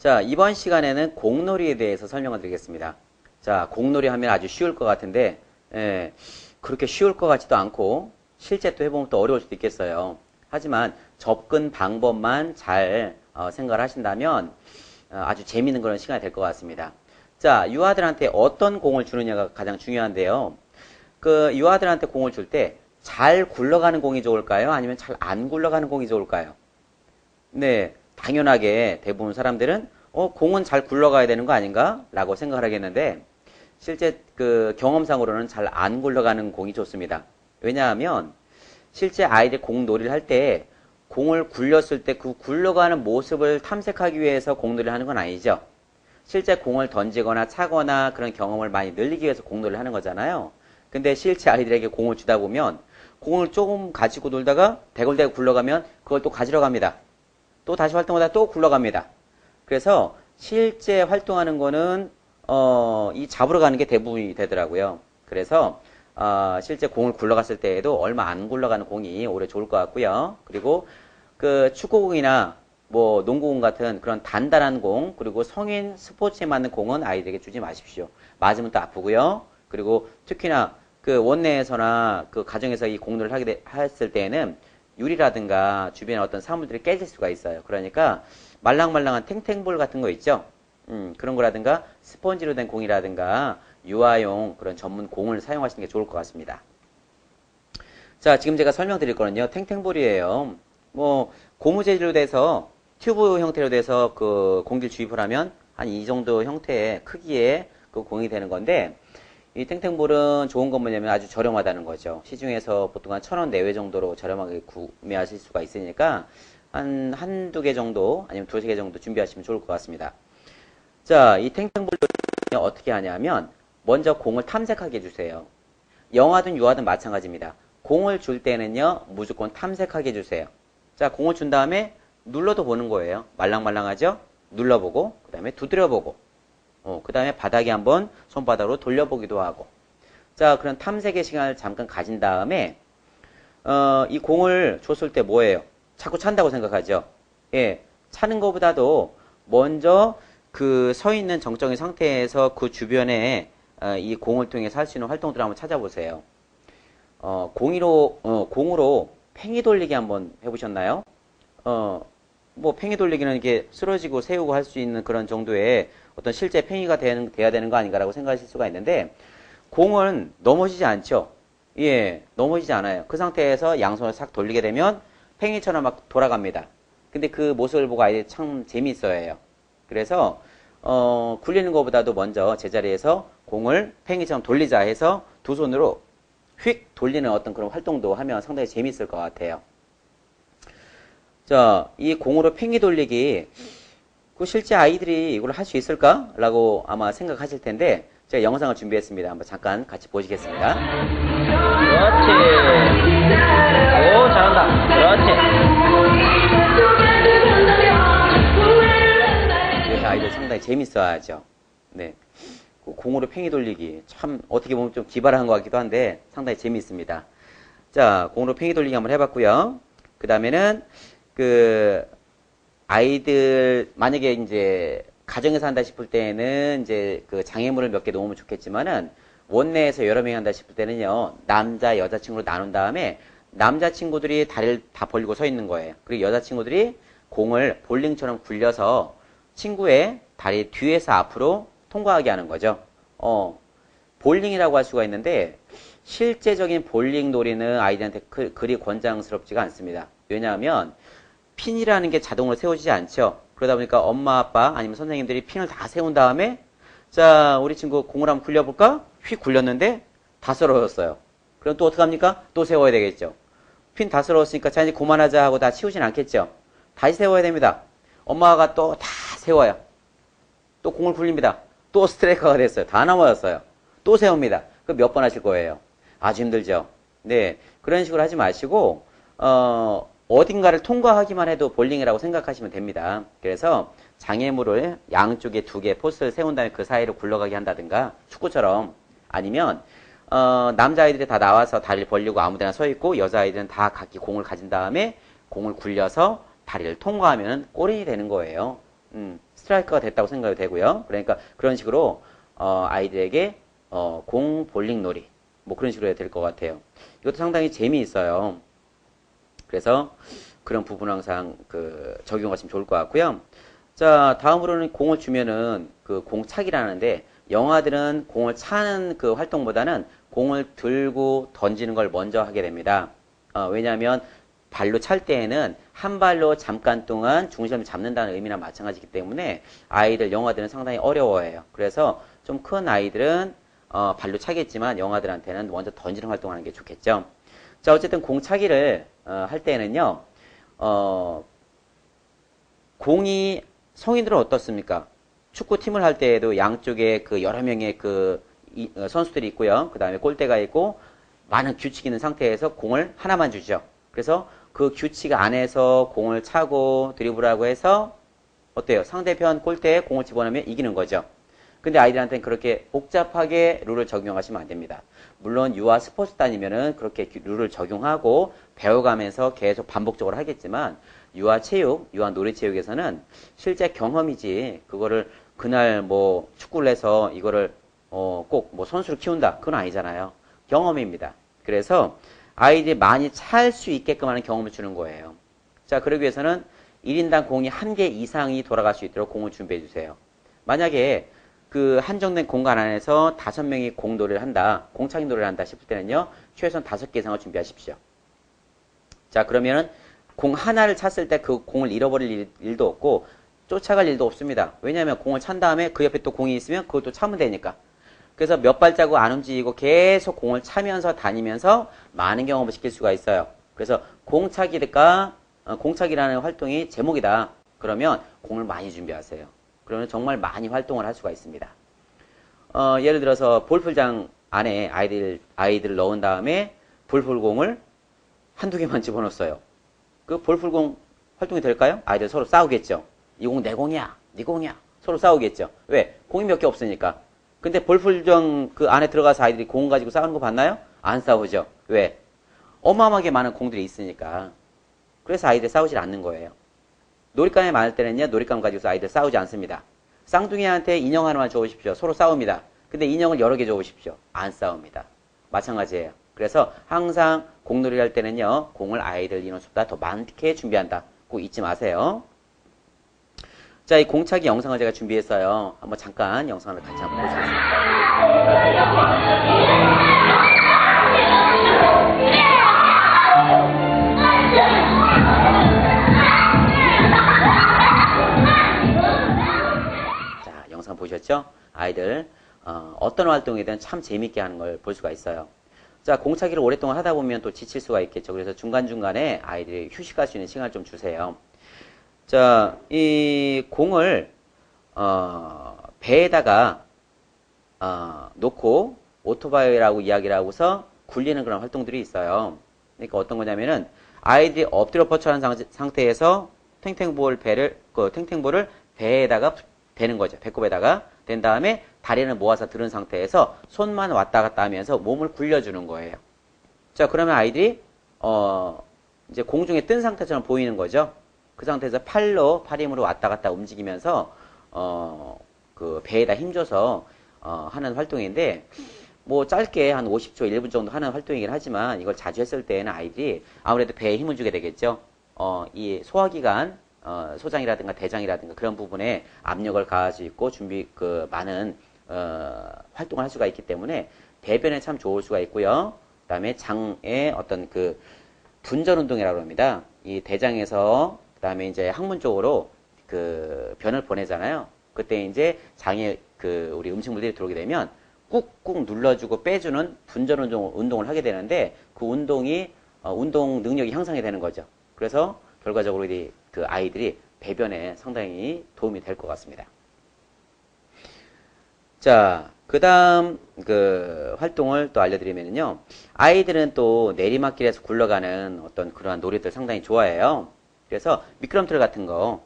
자, 이번 시간에는 공놀이에 대해서 설명을 드리겠습니다. 자, 공놀이 하면 아주 쉬울 것 같은데, 그렇게 쉬울 것 같지도 않고, 실제 또 해보면 또 어려울 수도 있겠어요. 하지만 접근 방법만 잘 생각을 하신다면 아주 재미있는 그런 시간이 될 것 같습니다. 자, 유아들한테 어떤 공을 주느냐가 가장 중요한데요. 그 유아들한테 공을 줄 때 잘 굴러가는 공이 좋을까요? 아니면 잘 안 굴러가는 공이 좋을까요? 네, 당연하게 대부분 사람들은 공은 잘 굴러가야 되는 거 아닌가? 라고 생각을 하겠는데 실제 그 경험상으로는 잘 안 굴러가는 공이 좋습니다. 왜냐하면 실제 아이들 공놀이를 할 때 공을 굴렸을 때 그 굴러가는 모습을 탐색하기 위해서 공놀이를 하는 건 아니죠. 실제 공을 던지거나 차거나 그런 경험을 많이 늘리기 위해서 공놀이를 하는 거잖아요. 근데 실제 아이들에게 공을 주다 보면 공을 조금 가지고 놀다가 대굴대굴 굴러가면 그걸 또 가지러 갑니다. 또 다시 활동하다 또 굴러갑니다. 그래서 실제 활동하는 거는 이 잡으러 가는 게 대부분이 되더라고요. 그래서 실제 공을 굴러갔을 때에도 얼마 안 굴러가는 공이 오히려 좋을 것 같고요. 그리고 그 축구공이나 뭐 농구공 같은 그런 단단한 공, 그리고 성인 스포츠에 맞는 공은 아이들에게 주지 마십시오. 맞으면 또 아프고요. 그리고 특히나 그 원내에서나 그 가정에서 이 공놀이를 했을 때에는 유리라든가 주변에 어떤 사물들이 깨질 수가 있어요. 그러니까 말랑말랑한 탱탱볼 같은 거 있죠. 그런 거라든가 스펀지로 된 공이라든가 유아용 그런 전문 공을 사용하시는 게 좋을 것 같습니다. 자, 지금 제가 설명드릴 거는요. 탱탱볼이에요. 뭐 고무 재질로 돼서 튜브 형태로 돼서 그 공기를 주입을 하면 한 이 정도 형태의 크기의 그 공이 되는 건데 이 탱탱볼은 좋은 건 뭐냐면 아주 저렴하다는 거죠. 시중에서 보통 한 1,000원 내외 정도로 저렴하게 구매하실 수가 있으니까 한두 개 정도 아니면 두세 개 정도 준비하시면 좋을 것 같습니다. 자, 이 탱탱볼을 어떻게 하냐면 먼저 공을 탐색하게 해주세요. 영아든 유아든 마찬가지입니다. 공을 줄 때는요 무조건 탐색하게 해주세요. 자, 공을 준 다음에 눌러도 보는 거예요. 말랑말랑하죠? 눌러보고 그 다음에 두드려보고 그 다음에 바닥에 한번 손바닥으로 돌려보기도 하고. 자, 그런 탐색의 시간을 잠깐 가진 다음에 이 공을 줬을 때 뭐예요? 자꾸 찬다고 생각하죠. 예, 차는 것보다도 먼저 그 서 있는 정적인 상태에서 그 주변에 이 공을 통해서 할 수 있는 활동들을 한번 찾아보세요. 공으로 팽이 돌리기 한번 해보셨나요? 뭐 팽이 돌리기는 이게 쓰러지고 세우고 할 수 있는 그런 정도의 어떤 실제 팽이가 돼야 되는 거 아닌가라고 생각하실 수가 있는데 공은 넘어지지 않죠. 예, 넘어지지 않아요. 그 상태에서 양손을 싹 돌리게 되면 팽이처럼 막 돌아갑니다. 근데 그 모습을 보고 아이들이 참 재미있어해요. 그래서 굴리는 것보다도 먼저 제자리에서 공을 팽이처럼 돌리자 해서 두 손으로 휙 돌리는 어떤 그런 활동도 하면 상당히 재미있을 것 같아요. 자, 이 공으로 팽이 돌리기 그 실제 아이들이 이걸 할 수 있을까? 라고 아마 생각하실 텐데 제가 영상을 준비했습니다. 한번 잠깐 같이 보시겠습니다. 그렇지. 오, 잘한다. 그렇지. 그래서 아이들 상당히 재밌어하죠. 네. 공으로 팽이 돌리기 참 어떻게 보면 좀 기발한 것 같기도 한데 상당히 재미있습니다. 자, 공으로 팽이 돌리기 한번 해봤고요. 그 다음에는 그 아이들 만약에 이제 가정에서 한다 싶을 때는 이제 그 장애물을 몇 개 놓으면 좋겠지만은 원내에서 여러 명이 한다 싶을 때는요 남자 여자 친구로 나눈 다음에 남자 친구들이 다리를 다 벌리고 서 있는 거예요. 그리고 여자 친구들이 공을 볼링처럼 굴려서 친구의 다리 뒤에서 앞으로 통과하게 하는 거죠. 볼링이라고 할 수가 있는데 실제적인 볼링 놀이는 아이들한테 그리 권장스럽지가 않습니다. 왜냐하면 핀이라는 게 자동으로 세워지지 않죠. 그러다 보니까 엄마, 아빠 아니면 선생님들이 핀을 다 세운 다음에 자, 우리 친구 공을 한번 굴려볼까? 휙 굴렸는데 다 쓰러졌어요. 그럼 또 어떡합니까? 또 세워야 되겠죠. 핀 다 쓰러졌으니까 자, 이제 그만하자 하고 다 치우진 않겠죠. 다시 세워야 됩니다. 엄마가 또 다 세워요. 또 공을 굴립니다. 또 스트라이커가 됐어요. 다 넘어졌어요. 또 세웁니다. 그럼 몇 번 하실 거예요? 아주 힘들죠. 네, 그런 식으로 하지 마시고 어딘가를 통과하기만 해도 볼링이라고 생각하시면 됩니다. 그래서 장애물을 양쪽에 두 개 포스를 세운 다음에 그 사이로 굴러가게 한다든가 축구처럼 아니면 남자아이들이 다 나와서 다리를 벌리고 아무데나 서 있고 여자아이들은 다 각기 공을 가진 다음에 공을 굴려서 다리를 통과하면 골인이 되는 거예요. 스트라이크 스트라이커가 됐다고 생각이 되고요. 그러니까 그런 식으로 아이들에게 공 볼링 놀이 뭐 그런 식으로 해야 될 것 같아요. 이것도 상당히 재미있어요. 그래서 그런 부분 항상 적용하시면 좋을 것 같고요. 자, 다음으로는 공을 주면은 그 공차기라는데 영아들은 공을 차는 그 활동보다는 공을 들고 던지는 걸 먼저 하게 됩니다. 왜냐하면 발로 찰 때에는 한 발로 잠깐 동안 중심을 잡는다는 의미나 마찬가지이기 때문에 영아들은 상당히 어려워해요. 그래서 좀 큰 아이들은 발로 차겠지만 영아들한테는 먼저 던지는 활동을 하는 게 좋겠죠. 자, 어쨌든 공차기를 할 때는요, 공이 성인들은 어떻습니까? 축구팀을 할 때에도 양쪽에 그 여러 명의 선수들이 있고요. 그 다음에 골대가 있고 많은 규칙이 있는 상태에서 공을 하나만 주죠. 그래서 그 규칙 안에서 공을 차고 드리블하고 해서 어때요? 상대편 골대에 공을 집어넣으면 이기는 거죠. 근데 아이들한테는 그렇게 복잡하게 룰을 적용하시면 안 됩니다. 물론 유아 스포츠단이면은 그렇게 룰을 적용하고 배워가면서 계속 반복적으로 하겠지만 유아 체육, 유아 놀이체육에서는 실제 경험이지 그거를 그날 뭐 축구를 해서 이거를 꼭 뭐 선수를 키운다 그건 아니잖아요. 경험입니다. 그래서 아이들이 많이 찰 수 있게끔 하는 경험을 주는 거예요. 자, 그러기 위해서는 1인당 공이 1개 이상이 돌아갈 수 있도록 공을 준비해 주세요. 만약에 그 한정된 공간 안에서 5명이 공놀이를 한다, 공차기 놀이를 한다 싶을 때는요, 최소한 5개 이상을 준비하십시오. 자, 그러면은 공 하나를 찼을 때 그 공을 잃어버릴 일도 없고 쫓아갈 일도 없습니다. 왜냐하면 공을 찬 다음에 그 옆에 또 공이 있으면 그것도 차면 되니까. 그래서 몇 발자국 안 움직이고 계속 공을 차면서 다니면서 많은 경험을 시킬 수가 있어요. 그래서 공차기라는 활동이 제목이다. 그러면 공을 많이 준비하세요. 그러면 정말 많이 활동을 할 수가 있습니다. 예를 들어서 볼풀장 안에 아이들을 넣은 다음에 볼풀공을 한두 개만 집어넣었어요. 그 볼풀공 활동이 될까요? 아이들 서로 싸우겠죠. 이 공 내 공이야, 네 공이야. 서로 싸우겠죠. 왜? 공이 몇 개 없으니까. 근데 볼풀장 그 안에 들어가서 아이들이 공 가지고 싸우는 거 봤나요? 안 싸우죠. 왜? 어마어마하게 많은 공들이 있으니까. 그래서 아이들 싸우질 않는 거예요. 놀잇감에 많을 때는요, 놀잇감 가지고서 아이들 싸우지 않습니다. 쌍둥이한테 인형 하나만 줘보십시오. 서로 싸웁니다. 근데 인형을 여러 개 줘보십시오. 안 싸웁니다. 마찬가지예요. 그래서 항상 공놀이 할 때는요, 공을 아이들 인원수보다 더 많게 준비한다. 꼭 잊지 마세요. 자, 이 공차기 영상을 제가 준비했어요. 한번 잠깐 영상을 같이 한번 보시겠습니다. 자, 영상 보셨죠? 아이들 어떤 활동이든 참 재밌게 하는 걸 볼 수가 있어요. 자, 공차기를 오랫동안 하다 보면 또 지칠 수가 있겠죠. 그래서 중간중간에 아이들이 휴식할 수 있는 시간을 좀 주세요. 자, 이 공을 배에다가 놓고 오토바이라고 이야기를 하고서 굴리는 그런 활동들이 있어요. 그러니까 어떤 거냐면은 아이들이 엎드려 뻗쳐한 상태에서 탱탱볼을 배에다가 대는 거죠. 배꼽에다가 댄 다음에 다리를 모아서 들은 상태에서 손만 왔다 갔다 하면서 몸을 굴려주는 거예요. 자, 그러면 아이들이 이제 공중에 뜬 상태처럼 보이는 거죠. 그 상태에서 팔 힘으로 왔다 갔다 움직이면서 그 배에다 힘줘서 하는 활동인데 뭐 짧게 한 50초, 1분 정도 하는 활동이긴 하지만 이걸 자주 했을 때에는 아이들이 아무래도 배에 힘을 주게 되겠죠. 이 소화기관, 소장이라든가 대장이라든가 그런 부분에 압력을 가할 수 있고 많은 활동을 할 수가 있기 때문에 배변에 참 좋을 수가 있고요. 그다음에 장의 어떤 그 분전 운동이라고 합니다. 이 대장에서 그다음에 이제 항문 쪽으로 그 변을 보내잖아요. 그때 이제 장에 우리 음식물들이 들어오게 되면 꾹꾹 눌러주고 빼주는 분전 운동을 하게 되는데 그 운동이 운동 능력이 향상이 되는 거죠. 그래서 결과적으로 그 아이들이 배변에 상당히 도움이 될 것 같습니다. 자, 그 다음 그 활동을 또 알려드리면요. 아이들은 또 내리막길에서 굴러가는 어떤 그러한 놀이들 상당히 좋아해요. 그래서 미끄럼틀 같은 거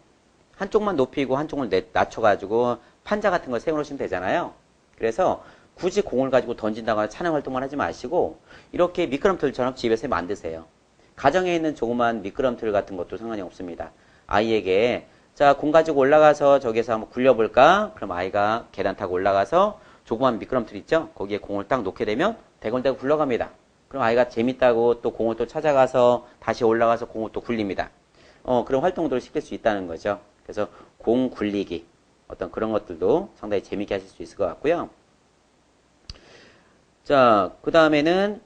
한쪽만 높이고 한쪽을 낮춰가지고 판자 같은 걸 세워놓으시면 되잖아요. 그래서 굳이 공을 가지고 던진다거나 차는 활동만 하지 마시고 이렇게 미끄럼틀처럼 집에서 만드세요. 가정에 있는 조그만 미끄럼틀 같은 것도 상관이 없습니다. 아이에게 자, 공 가지고 올라가서 저기서 한번 굴려볼까? 그럼 아이가 계단 타고 올라가서 조그만 미끄럼틀 있죠? 거기에 공을 딱 놓게 되면 대굴대굴 굴러갑니다. 그럼 아이가 재밌다고 또 공을 또 찾아가서 다시 올라가서 공을 또 굴립니다. 그런 활동들을 시킬 수 있다는 거죠. 그래서 공 굴리기, 어떤 그런 것들도 상당히 재밌게 하실 수 있을 것 같고요. 자, 그 다음에는,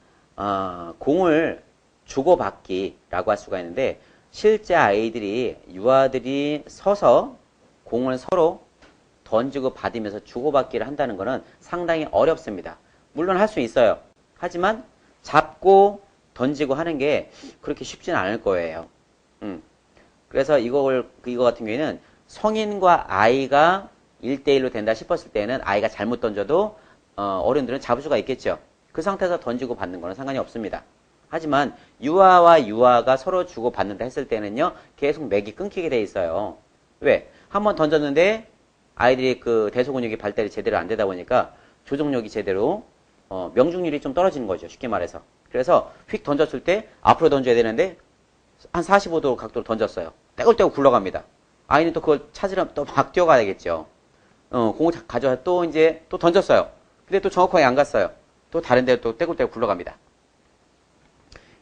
공을 주고받기라고 할 수가 있는데, 실제 아이들이, 유아들이 서서 공을 서로 던지고 받으면서 주고받기를 한다는 것은 상당히 어렵습니다. 물론 할 수 있어요. 하지만 잡고 던지고 하는 게 그렇게 쉽지는 않을 거예요. 그래서 이거 같은 경우에는 성인과 아이가 1대1로 된다 싶었을 때는 아이가 잘못 던져도 어른들은 잡을 수가 있겠죠. 그 상태에서 던지고 받는 거는 상관이 없습니다. 하지만 유아와 유아가 서로 주고 받는다 했을 때는요, 계속 맥이 끊기게 돼 있어요. 왜? 한번 던졌는데 아이들이 그 대소근육이 발달이 제대로 안 되다 보니까 조정력이 제대로 명중률이 좀 떨어지는 거죠. 쉽게 말해서. 그래서 휙 던졌을 때 앞으로 던져야 되는데 한 45도 각도로 던졌어요. 떼굴떼굴 굴러갑니다. 아이는 또 그걸 찾으려 또 막 뛰어가야겠죠. 공을 가져와 또 이제 또 던졌어요. 근데 또 정확하게 안 갔어요. 또 다른 데로 또 떼굴떼굴 굴러갑니다.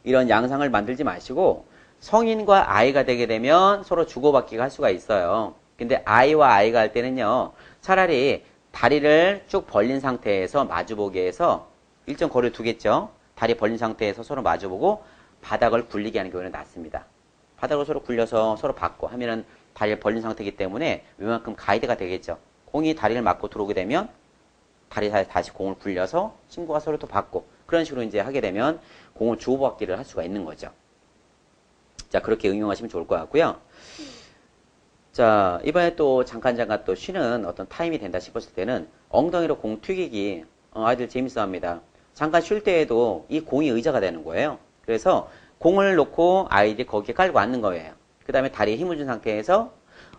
이런 양상을 만들지 마시고 성인과 아이가 되게 되면 서로 주고받기가 할 수가 있어요. 근데 아이와 아이가 할 때는요, 차라리 다리를 쭉 벌린 상태에서 마주보게 해서 일정 거리를 두겠죠. 다리 벌린 상태에서 서로 마주보고 바닥을 굴리게 하는 경우는 낫습니다. 바닥을 서로 굴려서 서로 받고 하면은 다리를 벌린 상태이기 때문에 웬만큼 가이드가 되겠죠. 공이 다리를 맞고 들어오게 되면 다리 다시 공을 굴려서 친구가 서로 또 받고 그런 식으로 이제 하게 되면 공을 주고받기를 할 수가 있는 거죠. 자, 그렇게 응용하시면 좋을 것 같고요. 자, 이번에 또 잠깐 또 쉬는 어떤 타임이 된다 싶었을 때는 엉덩이로 공 튀기기, 아이들 재밌어 합니다. 잠깐 쉴 때에도 이 공이 의자가 되는 거예요. 그래서 공을 놓고 아이들이 거기에 깔고 앉는 거예요. 그 다음에 다리에 힘을 준 상태에서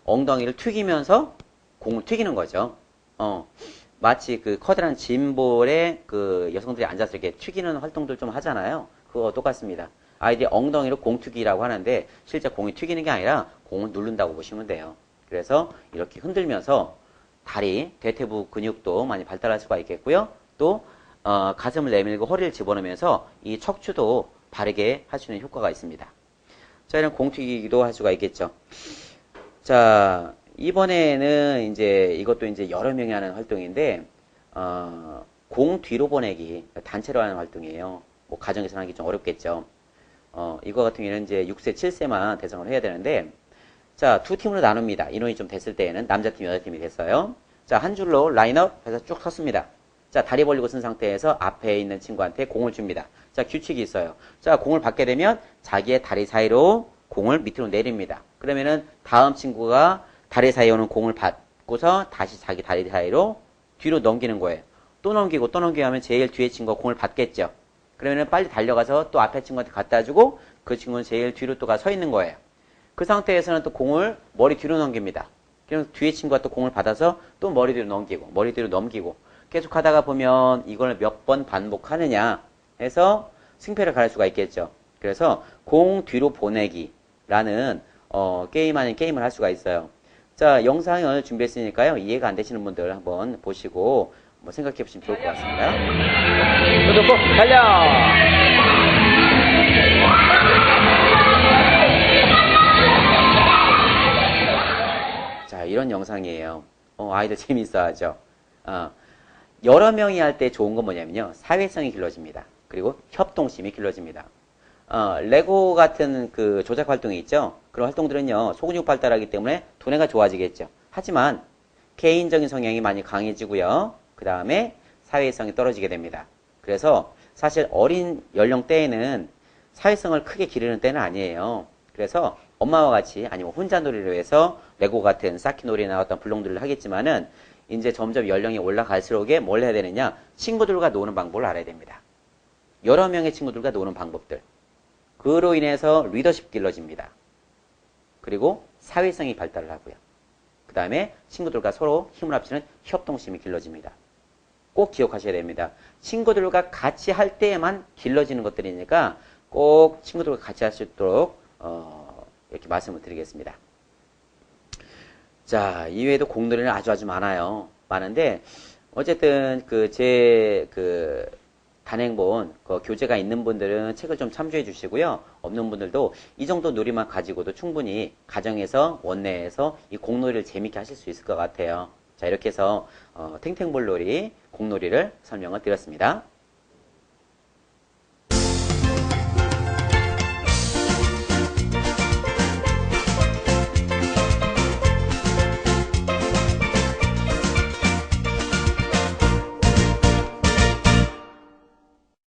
엉덩이를 튀기면서 공을 튀기는 거죠. 마치 그 커다란 짐볼에 그 여성들이 앉아서 이렇게 튀기는 활동들 좀 하잖아요. 그거 똑같습니다. 아이들이 엉덩이로 공 튀기라고 하는데 실제 공이 튀기는 게 아니라 공을 누른다고 보시면 돼요. 그래서 이렇게 흔들면서 다리, 대퇴부 근육도 많이 발달할 수가 있겠고요. 또 가슴을 내밀고 허리를 집어넣으면서 이 척추도 바르게 할 수 있는 효과가 있습니다. 자, 이런 공 튀기기도 할 수가 있겠죠. 자, 이번에는 이제 이것도 이제 여러 명이 하는 활동인데 공 뒤로 보내기, 단체로 하는 활동이에요. 뭐 가정에서 하기 좀 어렵겠죠. 이거 같은 경우에는 이제 6세, 7세만 대상으로 해야 되는데, 자, 두 팀으로 나눕니다. 인원이 좀 됐을 때에는 남자팀, 여자팀이 됐어요. 자, 한 줄로 라인업 해서 쭉 섰습니다. 자, 다리 벌리고 쓴 상태에서 앞에 있는 친구한테 공을 줍니다. 자, 규칙이 있어요. 자, 공을 받게 되면 자기의 다리 사이로 공을 밑으로 내립니다. 그러면은 다음 친구가 다리 사이에 오는 공을 받고서 다시 자기 다리 사이로 뒤로 넘기는 거예요. 또 넘기고 하면 제일 뒤에 친구가 공을 받겠죠. 그러면 빨리 달려가서 또 앞에 친구한테 갖다 주고 그 친구는 제일 뒤로 또 가 서 있는 거예요. 그 상태에서는 또 공을 머리 뒤로 넘깁니다. 그럼 뒤에 친구가 또 공을 받아서 또 머리 뒤로 넘기고 계속 하다가 보면 이걸 몇 번 반복하느냐 해서 승패를 가릴 수가 있겠죠. 그래서 공 뒤로 보내기라는 게임 아닌 게임을 할 수가 있어요. 자, 영상을 준비했으니까요. 이해가 안 되시는 분들 한번 보시고 생각해 보시면 좋을 것 같습니다. 구독 꼭 달려! 자, 이런 영상이에요. 아이들 재밌어 하죠. 여러 명이 할 때 좋은 건 뭐냐면요. 사회성이 길러집니다. 그리고 협동심이 길러집니다. 레고 같은 그 조작 활동이 있죠. 그런 활동들은요. 소근육 발달하기 때문에 두뇌가 좋아지겠죠. 하지만 개인적인 성향이 많이 강해지고요. 그 다음에 사회성이 떨어지게 됩니다. 그래서 사실 어린 연령대에는 사회성을 크게 기르는 때는 아니에요. 그래서 엄마와 같이 아니면 혼자 놀이를 해서 레고 같은 쌓기 놀이나 어떤 블록들을 하겠지만은 이제 점점 연령이 올라갈수록에 뭘 해야 되느냐? 친구들과 노는 방법을 알아야 됩니다. 여러 명의 친구들과 노는 방법들. 그로 인해서 리더십 길러집니다. 그리고 사회성이 발달을 하고요. 그 다음에 친구들과 서로 힘을 합치는 협동심이 길러집니다. 꼭 기억하셔야 됩니다. 친구들과 같이 할 때에만 길러지는 것들이니까 꼭 친구들과 같이 할 수 있도록 이렇게 말씀을 드리겠습니다. 자, 이외에도 공놀이는 아주 많아요. 많은데, 어쨌든, 제 단행본, 교재가 있는 분들은 책을 좀 참조해 주시고요. 없는 분들도 이 정도 놀이만 가지고도 충분히 가정에서, 원내에서 이 공놀이를 재밌게 하실 수 있을 것 같아요. 자, 이렇게 해서, 탱탱볼놀이, 공놀이를 설명을 드렸습니다.